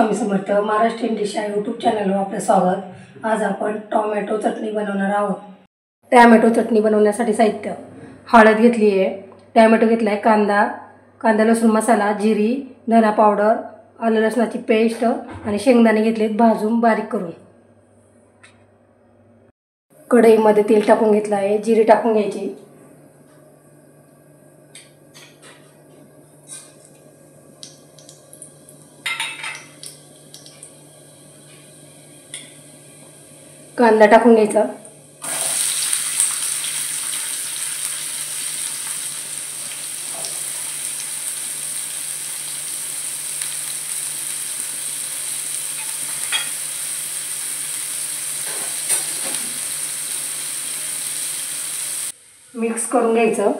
Swami Samarth Maharashtrian dish या YouTube चॅनलवर आपले स्वागत। आज आपण टोमॅटो चटणी बनवणार आहोत। टोमॅटो चटणी बनवण्यासाठी साहित्य: हळद घेतली आहे, टोमॅटो घेतला आहे, कांदा लसूण मसाला, जिरी, धना पावडर, आलं लसणाची पेस्ट आणि शेंगदाणे घेतलेत भाजून बारीक करून। कढईमध्ये तेल टाकून घेतलं आहे, जिरी टाकून घ्यायची, कांदा टाकून घ्यायचा, मिक्स करून घ्यायचं।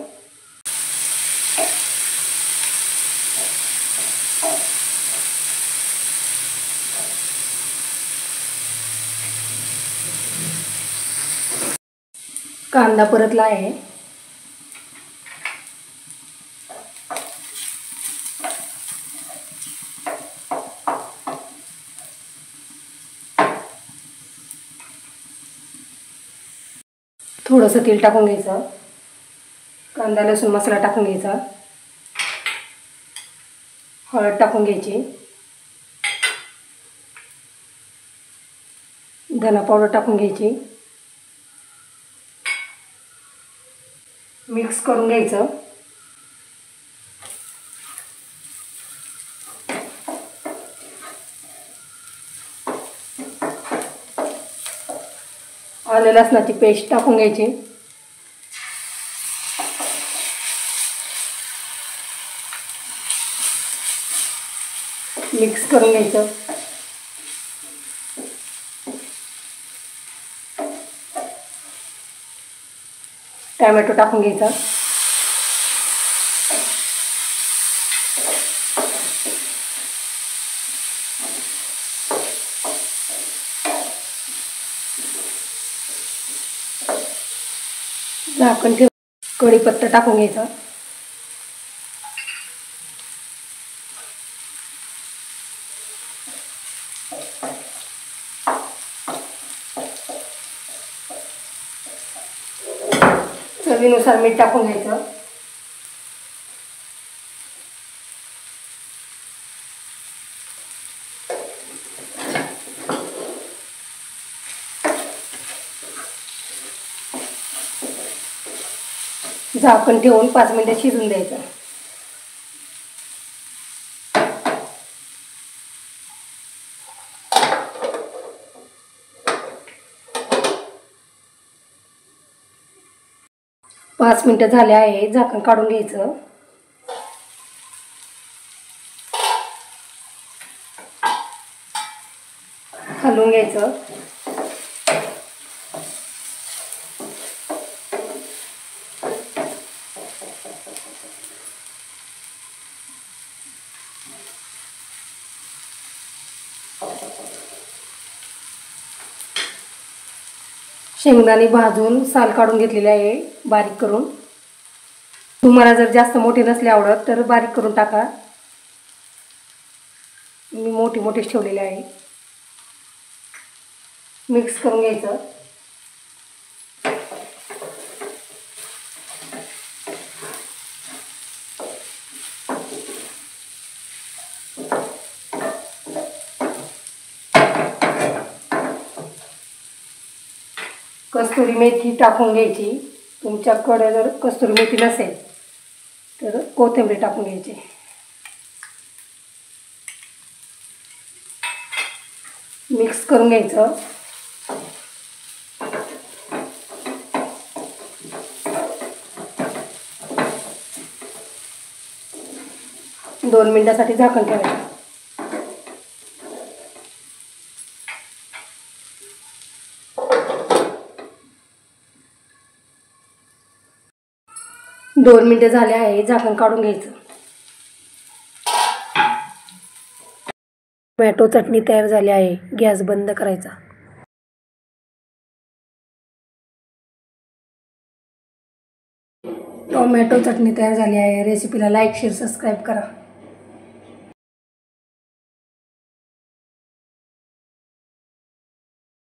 कांदा परतला आहे, थोडंसं तेल टाकून घ्यायचं, कांदा लसूण मसाला टाकून घ्यायचा, हळद टाकून घ्यायची, धना पावडर टाकून घ्यायची, मिक्स करून घ्यायचं। आलं लसणाची पेस्ट टाकून घ्यायची, मिक्स करून घ्यायचं। टोमॅटो टाकून घ्यायचा, झाकण ठेव, कढीपत्ता टाकून घ्यायचा, चवीनुसार मीठ टाकून घ्यायचं, झाकण ठेवून 5 मिनिटे शिजून द्यायचं। पाच मिनिटं झाले आहे, झाकण काढून घ्यायचं, हलवून घ्यायचं, शेंगदाणे भाजून साल काढून घेतलेले आहे बारीक करून। तुम्हाला जर जास्त मोठे नसले आवडत तर बारीक करून टाका, मी मोठेच ठेवलेले आहे। मिक्स करून घ्यायचं, कस्तुरी मेथी टाकून घ्यायची, तुमच्याकडे जर कस्तुरी मेथी नसेल तर कोथिंबीर टाकून घ्यायची, मिक्स करून घ्यायचं। दोन मिनिटांसाठी झाकण ठेवायचं। दोन मिनिटे झाले आहे, झाकण काढून घ्यायचं। टोमॅटो चटणी तयार झाली आहे, गॅस बंद करायचा। टोमॅटो चटणी तयार झाली आहे। रेसिपीला लाईक शेअर सबस्क्राईब करा।